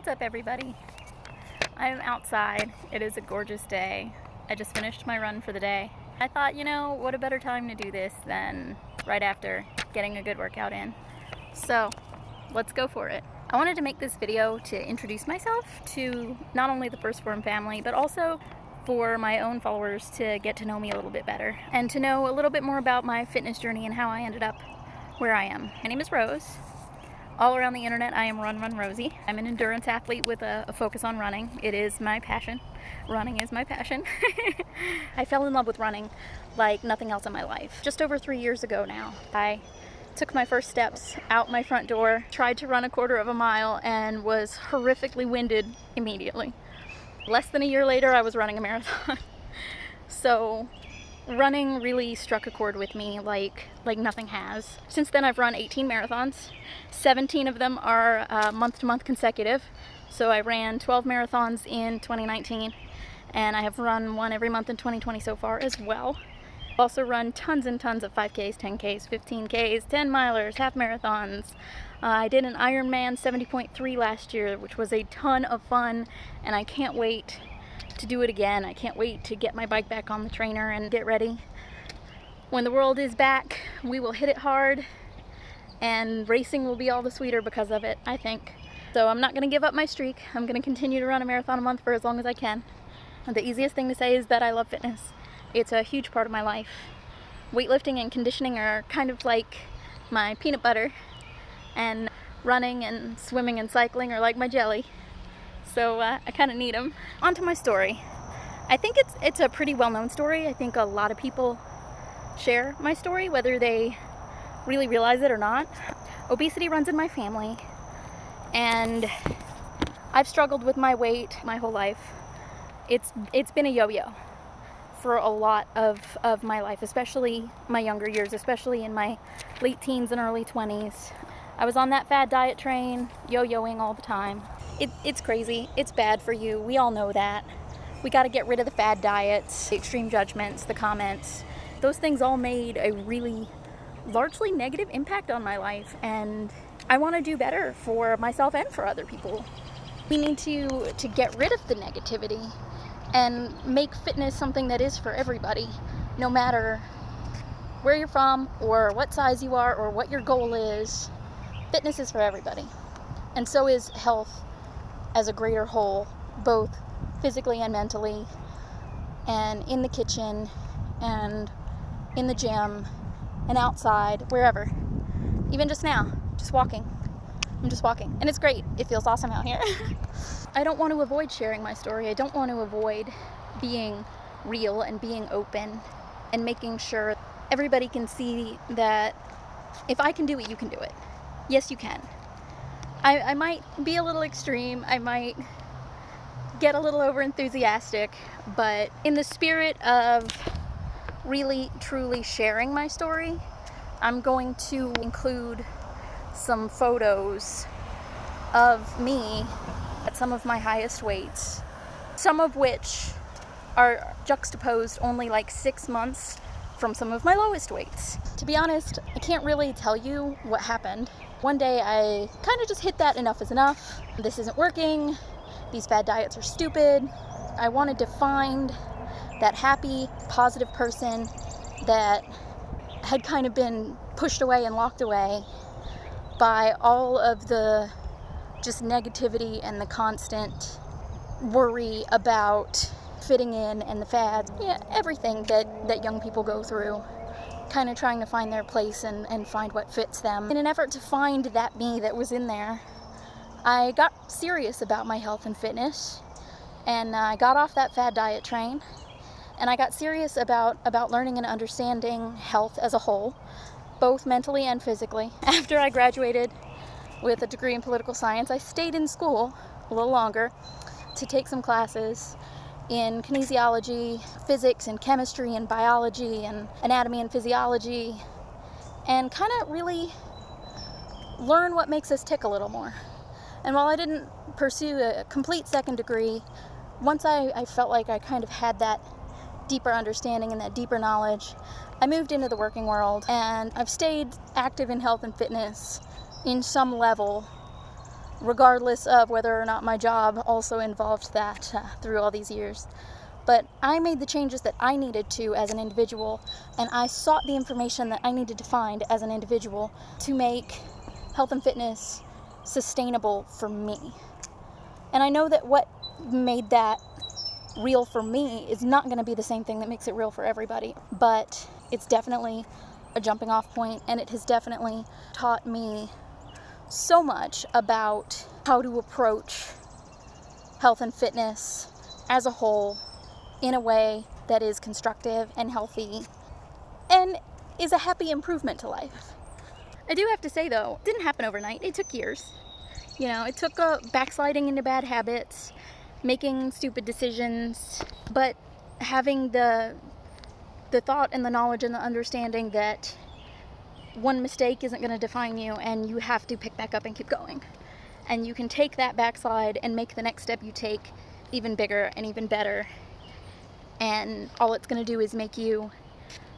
What's up, everybody? I am outside. It is a gorgeous day. I just finished my run for the day. I thought, what a better time to do this than right after getting a good workout in. So let's go for it. I wanted to make this video to introduce myself to not only the Phorm family, but also for my own followers to get to know me a little bit better and to know a little bit more about my fitness journey and how I ended up where I am. My name is Rose. All around the internet, I am RunRunRosie. I'm an endurance athlete with a focus on running. It is my passion. Running is my passion. I fell in love with running like nothing else in my life. Just over 3 years ago now, I took my first steps out my front door, tried to run a quarter of a mile, and was horrifically winded immediately. Less than a year later, I was running a marathon. So running really struck a chord with me like nothing has. Since then, I've run 18 marathons. 17 of them are month-to-month consecutive. So I ran 12 marathons in 2019, and I have run one every month in 2020 so far as well. I've also run tons and tons of 5Ks, 10Ks, 15Ks, 10 milers, half marathons. I did an Ironman 70.3 last year, which was a ton of fun, and I can't wait to do it again. I can't wait to get my bike back on the trainer and get ready. When the world is back, we will hit it hard, and racing will be all the sweeter because of it, I think. So I'm not going to give up my streak. I'm going to continue to run a marathon a month for as long as I can. And the easiest thing to say is that I love fitness. It's a huge part of my life. Weightlifting and conditioning are kind of like my peanut butter, and running and swimming and cycling are like my jelly. So I kind of need them. On to my story. I think it's a pretty well-known story. I think a lot of people share my story, whether they really realize it or not. Obesity runs in my family, and I've struggled with my weight my whole life. It's been a yo-yo for a lot of my life, especially my younger years, especially in my late teens and early 20s. I was on that fad diet train, yo-yoing all the time. It's crazy. It's bad for you. We all know that. We got to get rid of the fad diets, the extreme judgments, the comments. Those things all made a really largely negative impact on my life, and I want to do better for myself and for other people. We need to get rid of the negativity and make fitness something that is for everybody, no matter where you're from or what size you are or what your goal is. Fitness is for everybody, and so is health as a greater whole, both physically and mentally, and in the kitchen and in the gym and outside, wherever. Even just now, just walking. I'm just walking, and it's great. It feels awesome out here. I don't want to avoid sharing my story. I don't want to avoid being real and being open and making sure everybody can see that if I can do it, you can do it. Yes, you can. I might be a little extreme. I might get a little over enthusiastic, but in the spirit of really, truly sharing my story, I'm going to include some photos of me at some of my highest weights, some of which are juxtaposed only like 6 months from some of my lowest weights. To be honest, I can't really tell you what happened. One day I kind of just hit that enough is enough. This isn't working. These fad diets are stupid. I wanted to find that happy, positive person that had kind of been pushed away and locked away by all of the just negativity and the constant worry about fitting in and the fads. Yeah, everything that young people go through, kind of trying to find their place and find what fits them. In an effort to find that me that was in there, I got serious about my health and fitness, and I got off that fad diet train, and I got serious about learning and understanding health as a whole, both mentally and physically. After I graduated with a degree in political science, I stayed in school a little longer to take some classes in kinesiology, physics and chemistry and biology and anatomy and physiology, and kind of really learn what makes us tick a little more. And while I didn't pursue a complete second degree, once I felt like I kind of had that deeper understanding and that deeper knowledge, I moved into the working world, and I've stayed active in health and fitness in some level regardless of whether or not my job also involved that through all these years. But I made the changes that I needed to as an individual, and I sought the information that I needed to find as an individual to make health and fitness sustainable for me. And I know that what made that real for me is not going to be the same thing that makes it real for everybody, but it's definitely a jumping off point, and it has definitely taught me so much about how to approach health and fitness as a whole in a way that is constructive and healthy and is a happy improvement to life. I do have to say though, it didn't happen overnight. It took years. You know, it took backsliding into bad habits, making stupid decisions, but having the thought and the knowledge and the understanding that one mistake isn't going to define you, and you have to pick back up and keep going. And you can take that backslide and make the next step you take even bigger and even better. And all it's going to do is make you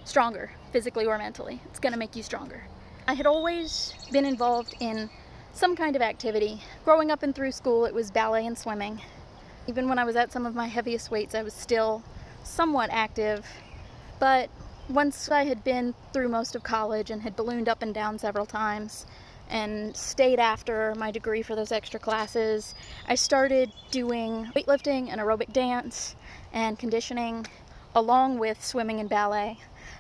stronger, physically or mentally. It's going to make you stronger. I had always been involved in some kind of activity. Growing up and through school, it was ballet and swimming. Even when I was at some of my heaviest weights, I was still somewhat active. But once I had been through most of college and had ballooned up and down several times and stayed after my degree for those extra classes, I started doing weightlifting and aerobic dance and conditioning along with swimming and ballet.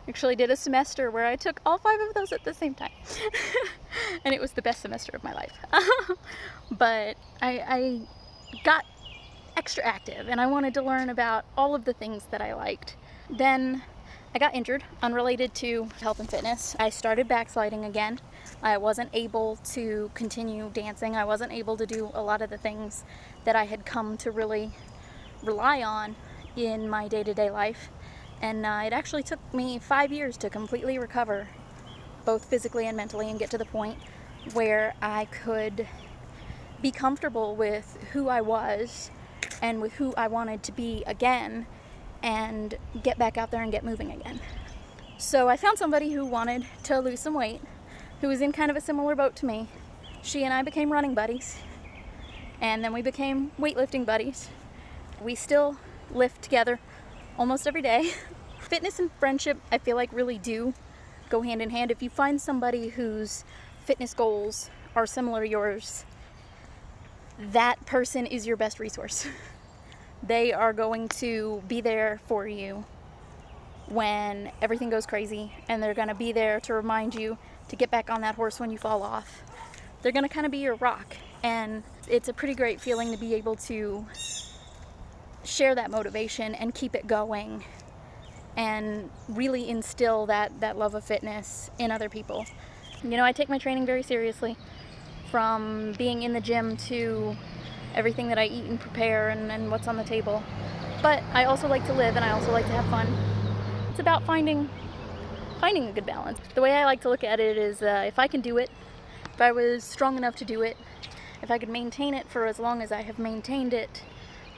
Actually did a semester where I took all 5 of those at the same time. And it was the best semester of my life. But I got extra active and I wanted to learn about all of the things that I liked. Then I got injured, unrelated to health and fitness. I started backsliding again. I wasn't able to continue dancing. I wasn't able to do a lot of the things that I had come to really rely on in my day-to-day life. And it actually took me 5 years to completely recover, both physically and mentally, and get to the point where I could be comfortable with who I was and with who I wanted to be again, and get back out there and get moving again. So I found somebody who wanted to lose some weight, who was in kind of a similar boat to me. She and I became running buddies, and then we became weightlifting buddies. We still lift together almost every day. Fitness and friendship, I feel like, really do go hand in hand. If you find somebody whose fitness goals are similar to yours, that person is your best resource. They are going to be there for you when everything goes crazy, and they're going to be there to remind you to get back on that horse when you fall off. They're going to kind of be your rock, and it's a pretty great feeling to be able to share that motivation and keep it going and really instill that love of fitness in other people. You know, I take my training very seriously, from being in the gym to everything that I eat and prepare and what's on the table. But I also like to live, and I also like to have fun. It's about finding a good balance. The way I like to look at it is if I can do it, if I was strong enough to do it, if I could maintain it for as long as I have maintained it,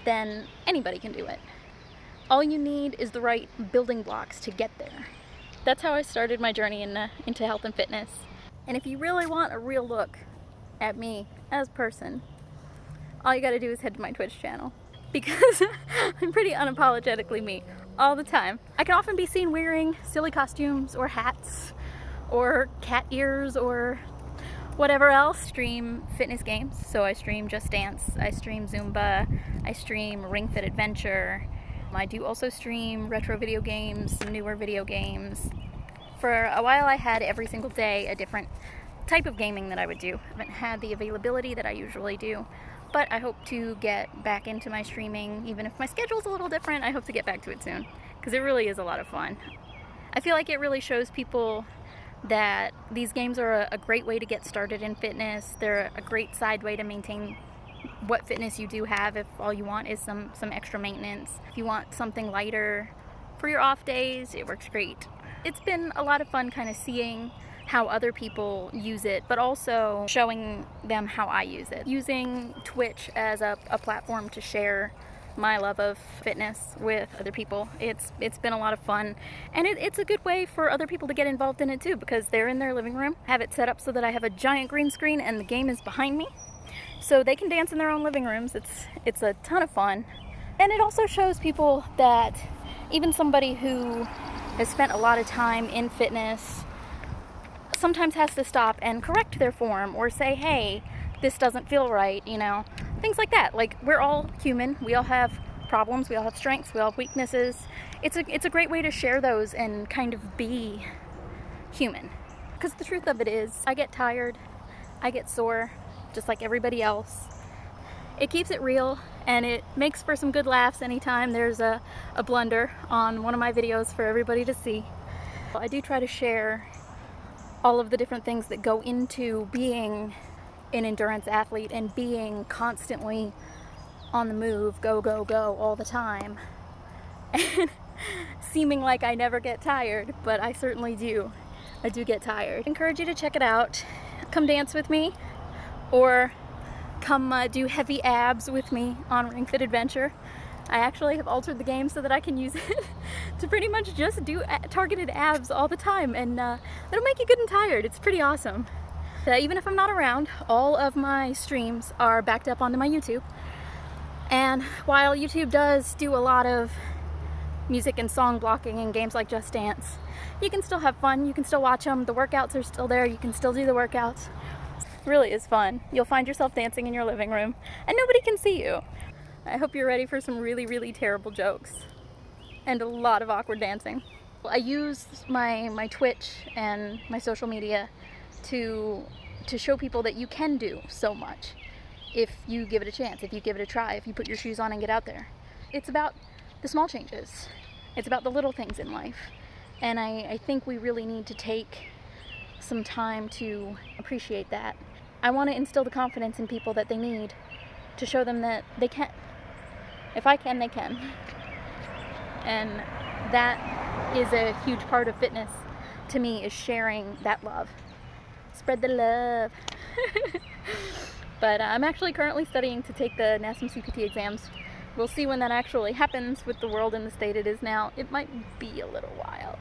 then anybody can do it. All you need is the right building blocks to get there. That's how I started my journey into health and fitness. And if you really want a real look at me as a person, all you gotta do is head to my Twitch channel, because I'm pretty unapologetically me all the time. I can often be seen wearing silly costumes or hats or cat ears or whatever else. Stream fitness games, so I stream Just Dance, I stream Zumba, I stream Ring Fit Adventure. I do also stream retro video games, newer video games. For a while I had every single day a different type of gaming that I would do. I haven't had the availability that I usually do, but I hope to get back into my streaming. Even if my schedule's a little different, I hope to get back to it soon, because it really is a lot of fun. I feel like it really shows people that these games are a great way to get started in fitness. They're a great side way to maintain what fitness you do have if all you want is some extra maintenance. If you want something lighter for your off days, it works great. It's been a lot of fun kind of seeing how other people use it, but also showing them how I use it. Using Twitch as a platform to share my love of fitness with other people. It's been a lot of fun, and it's a good way for other people to get involved in it too, because they're in their living room, have it set up so that I have a giant green screen and the game is behind me, So they can dance in their own living rooms. It's a ton of fun. And it also shows people that even somebody who has spent a lot of time in fitness sometimes has to stop and correct their form or say, hey, this doesn't feel right, you know, things like that. Like, we're all human. We all have problems. We all have strengths. We all have weaknesses. It's a great way to share those and kind of be human. Because the truth of it is, I get tired. I get sore, just like everybody else. It keeps it real, and it makes for some good laughs anytime there's a blunder on one of my videos for everybody to see. I do try to share all of the different things that go into being an endurance athlete and being constantly on the move, go, go, go all the time. And seeming like I never get tired, but I certainly do. I do get tired. I encourage you to check it out. Come dance with me, or come do heavy abs with me on Ring Fit Adventure. I actually have altered the game so that I can use it to pretty much just do targeted abs all the time, and it'll make you good and tired. It's pretty awesome. Even if I'm not around, all of my streams are backed up onto my YouTube. And while YouTube does do a lot of music and song blocking in games like Just Dance, you can still have fun. You can still watch them. The workouts are still there. You can still do the workouts. It really is fun. You'll find yourself dancing in your living room and nobody can see you. I hope you're ready for some really, really terrible jokes and a lot of awkward dancing. I use my Twitch and my social media to show people that you can do so much if you give it a chance, if you give it a try, if you put your shoes on and get out there. It's about the small changes. It's about the little things in life. And I think we really need to take some time to appreciate that. I want to instill the confidence in people that they need to show them that they can. If I can, they can. And that is a huge part of fitness to me, is sharing that love. Spread the love. But I'm actually currently studying to take the NASM CPT exams. We'll see when that actually happens with the world in the state it is now. It might be a little while.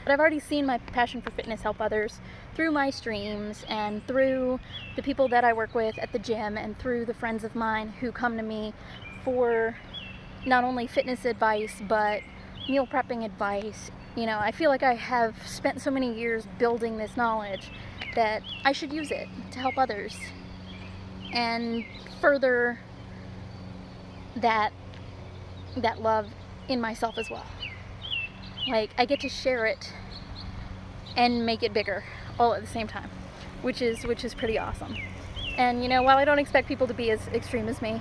But I've already seen my passion for fitness help others through my streams and through the people that I work with at the gym and through the friends of mine who come to me for not only fitness advice but meal prepping advice. You know, I feel like I have spent so many years building this knowledge that I should use it to help others and further that love in myself as well. Like, I get to share it and make it bigger all at the same time, which is pretty awesome. And you know, while I don't expect people to be as extreme as me,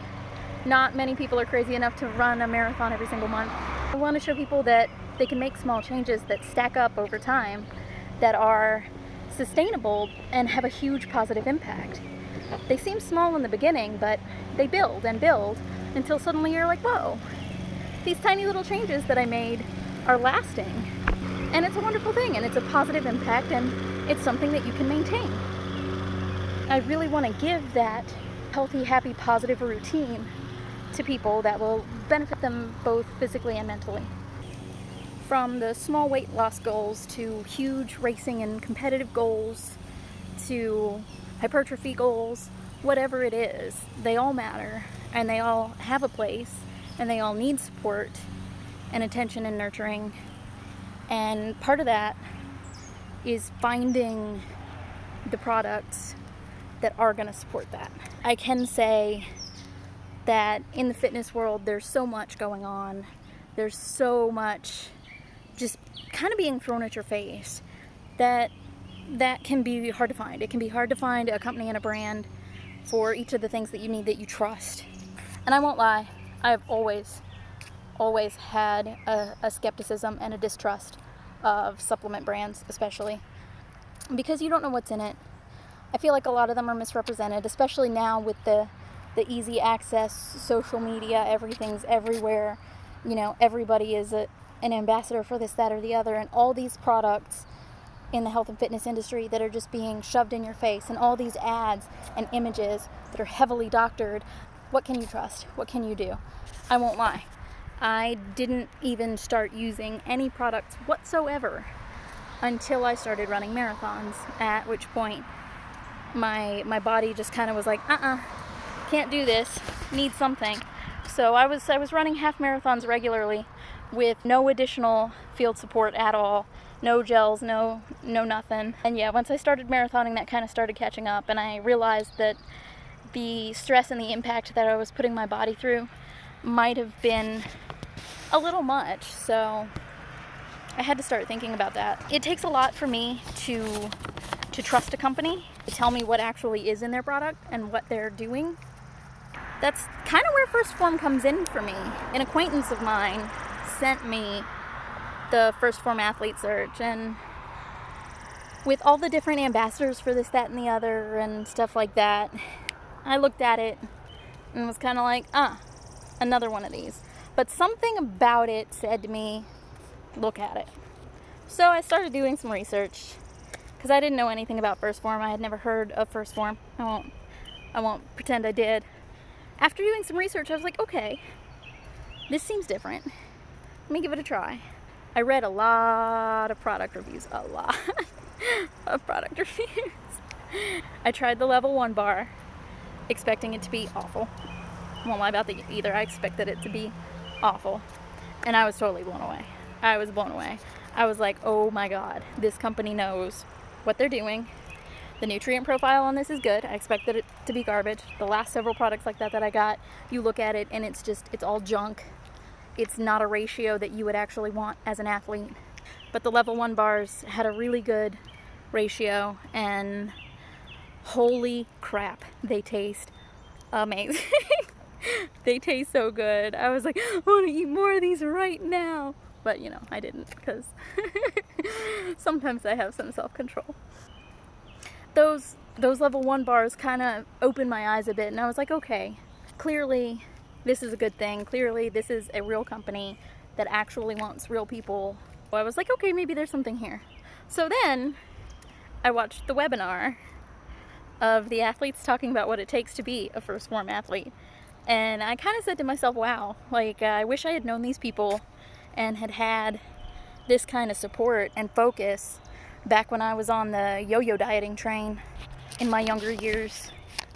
not many people are crazy enough to run a marathon every single month. I want to show people that they can make small changes that stack up over time, that are sustainable and have a huge positive impact. They seem small in the beginning, but they build and build until suddenly you're like, whoa, these tiny little changes that I made are lasting. And it's a wonderful thing, and it's a positive impact, and it's something that you can maintain. I really want to give that healthy, happy, positive routine to people that will benefit them both physically and mentally. From the small weight loss goals to huge racing and competitive goals to hypertrophy goals, whatever it is, they all matter, and they all have a place, and they all need support and attention and nurturing. And part of that is finding the products that are going to support that. I can say that in the fitness world there's so much going on. There's so much just kind of being thrown at your face that can be hard to find. It can be hard to find a company and a brand for each of the things that you need that you trust. And I won't lie, I've always had a skepticism and a distrust of supplement brands, especially because you don't know what's in it. I feel like a lot of them are misrepresented, especially now with the easy access, social media, everything's everywhere. You know, everybody is an ambassador for this, that, or the other, and all these products in the health and fitness industry that are just being shoved in your face, and all these ads and images that are heavily doctored. What can you trust? What can you do? I won't lie. I didn't even start using any products whatsoever until I started running marathons, at which point my body just kind of was like, can't do this, need something. So I was running half marathons regularly with no additional field support at all, no gels, no nothing. And yeah, once I started marathoning, that kind of started catching up, and I realized that the stress and the impact that I was putting my body through might have been a little much. So I had to start thinking about that. It takes a lot for me to trust a company to tell me what actually is in their product and what they're doing. That's kind of where Phorm comes in for me. An acquaintance of mine sent me the Phorm athlete search, and with all the different ambassadors for this, that, and the other and stuff like that, I looked at it and was kind of like, another one of these. But something about it said to me, look at it. So I started doing some research because I didn't know anything about Phorm. I had never heard of Phorm. I won't pretend I did. After doing some research, I was like, okay, this seems different. Let me give it a try. I read a lot of product reviews, a lot of product reviews. I tried the level 1 bar, expecting it to be awful. I won't lie about that either. I expected it to be awful. And I was totally blown away. I was blown away. I was like, oh my God, this company knows what they're doing. The nutrient profile on this is good. I expected it to be garbage. The last several products like that I got, you look at it and it's all junk. It's not a ratio that you would actually want as an athlete. But the level 1 bars had a really good ratio, and holy crap, they taste amazing. They taste so good. I was like, I want to eat more of these right now. But you know, I didn't, because sometimes I have some self-control. Those level 1 bars kind of opened my eyes a bit, and I was like, okay, clearly this is a good thing. Clearly this is a real company that actually wants real people. So I was like, okay, maybe there's something here. So then I watched the webinar of the athletes talking about what it takes to be a Phorm athlete. And I kind of said to myself, wow, like I wish I had known these people and had this kind of support and focus back when I was on the yo-yo dieting train in my younger years.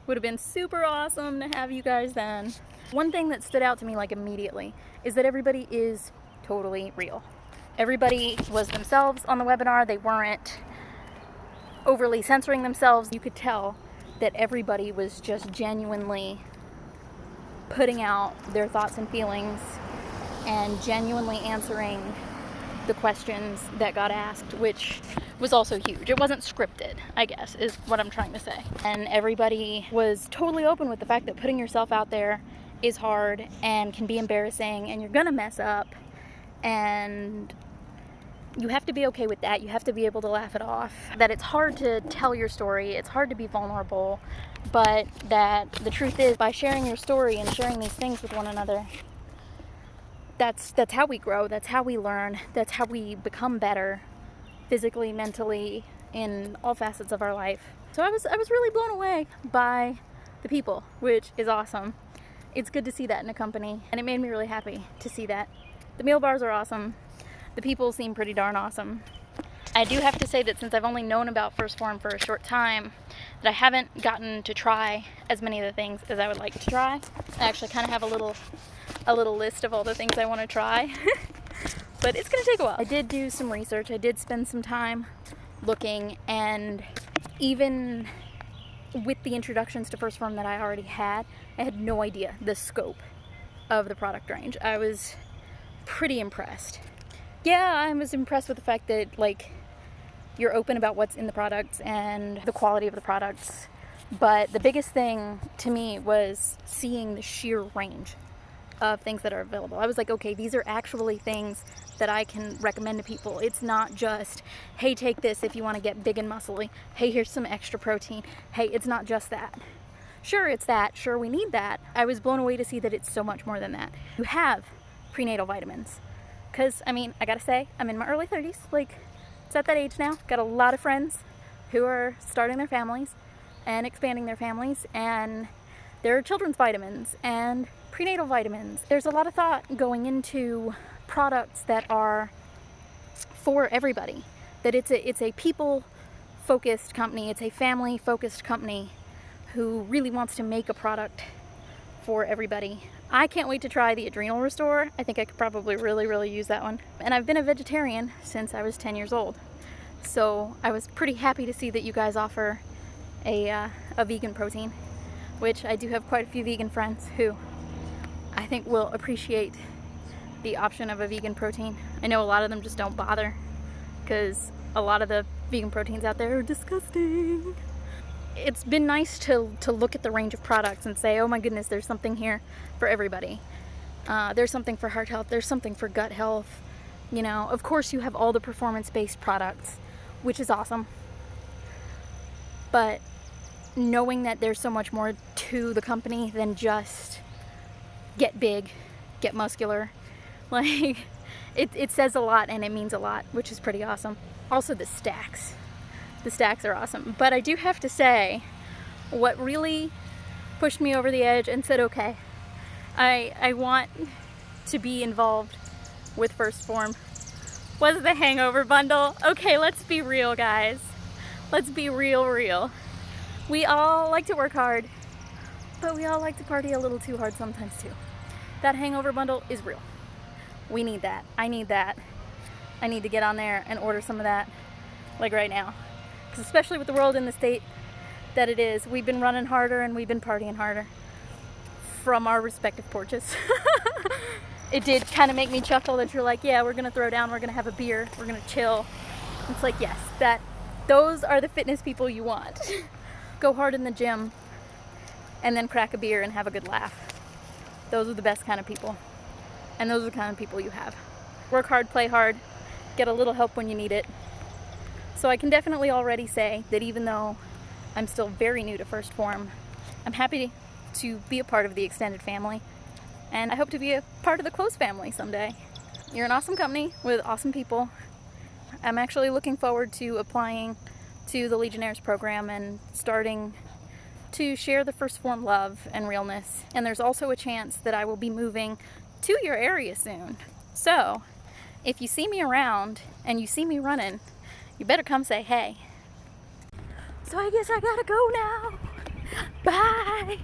Would have been super awesome to have you guys then. One thing that stood out to me like immediately is that everybody is totally real. Everybody was themselves on the webinar. They weren't overly censoring themselves. You could tell that everybody was just genuinely putting out their thoughts and feelings and genuinely answering the questions that got asked, which was also huge. It wasn't scripted, I guess, is what I'm trying to say. And everybody was totally open with the fact that putting yourself out there is hard and can be embarrassing, and you're gonna mess up, and you have to be okay with that. You have to be able to laugh it off. That it's hard to tell your story, it's hard to be vulnerable, but that the truth is, by sharing your story and sharing these things with one another, that's how we grow, that's how we learn, that's how we become better physically, mentally, in all facets of our life. So I was really blown away by the people, which is awesome. It's good to see that in a company, and it made me really happy to see that. The meal bars are awesome. The people seem pretty darn awesome. I do have to say that since I've only known about Phorm for a short time, that I haven't gotten to try as many of the things as I would like to try. I actually kind of have a little list of all the things I want to try. But it's going to take a while. I did do some research. I did spend some time looking, and even with the introductions to Phorm that I already had, I had no idea the scope of the product range. I was pretty impressed. Yeah, I was impressed with the fact that, like, you're open about what's in the products and the quality of the products. But the biggest thing to me was seeing the sheer range of things that are available. I was like, okay, these are actually things that I can recommend to people. It's not just, hey, take this if you want to get big and muscly. Hey, here's some extra protein. Hey, it's not just that. Sure, it's that. Sure, we need that. I was blown away to see that it's so much more than that. You have prenatal vitamins. Because, I mean, I gotta say, I'm in my early 30s. Like, it's at that age now. Got a lot of friends who are starting their families and expanding their families, and there are children's vitamins and prenatal vitamins. There's a lot of thought going into products that are for everybody. That it's a people-focused company. It's a family-focused company who really wants to make a product for everybody. I can't wait to try the Adrenal Restore. I think I could probably really use that one. And I've been a vegetarian since I was 10 years old. So I was pretty happy to see that you guys offer a vegan protein, which I do have quite a few vegan friends who I think will appreciate the option of a vegan protein. I know a lot of them just don't bother because a lot of the vegan proteins out there are disgusting. It's been nice to look at the range of products and say, oh my goodness, there's something here for everybody. There's something for heart health, there's something for gut health. You know, of course you have all the performance-based products, which is awesome. But knowing that there's so much more to the company than just get big, get muscular, like it says a lot and it means a lot, which is pretty awesome. Also the stacks. The stacks are awesome. But I do have to say, what really pushed me over the edge and said, okay, I want to be involved with First Phorm was the hangover bundle. Okay, let's be real, guys. Let's be real. We all like to work hard, but we all like to party a little too hard sometimes too. That hangover bundle is real. We need that. I need that. I need to get on there and order some of that, like right now. Because especially with the world in the state that it is, we've been running harder and we've been partying harder from our respective porches. It did kind of make me chuckle that you're like, yeah, we're going to throw down, we're going to have a beer, we're going to chill. It's like, yes, those are the fitness people you want. Go hard in the gym and then crack a beer and have a good laugh. Those are the best kind of people. And those are the kind of people you have. Work hard, play hard, get a little help when you need it. So I can definitely already say that even though I'm still very new to First Phorm, I'm happy to be a part of the extended family. And I hope to be a part of the close family someday. You're an awesome company with awesome people. I'm actually looking forward to applying to the Legionnaires program and starting to share the First Phorm love and realness. And there's also a chance that I will be moving to your area soon. So if you see me around and you see me running, you better come say hey. So I guess I gotta go now. Bye.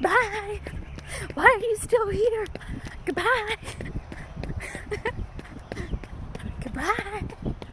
Bye. Why are you still here? Goodbye. Goodbye.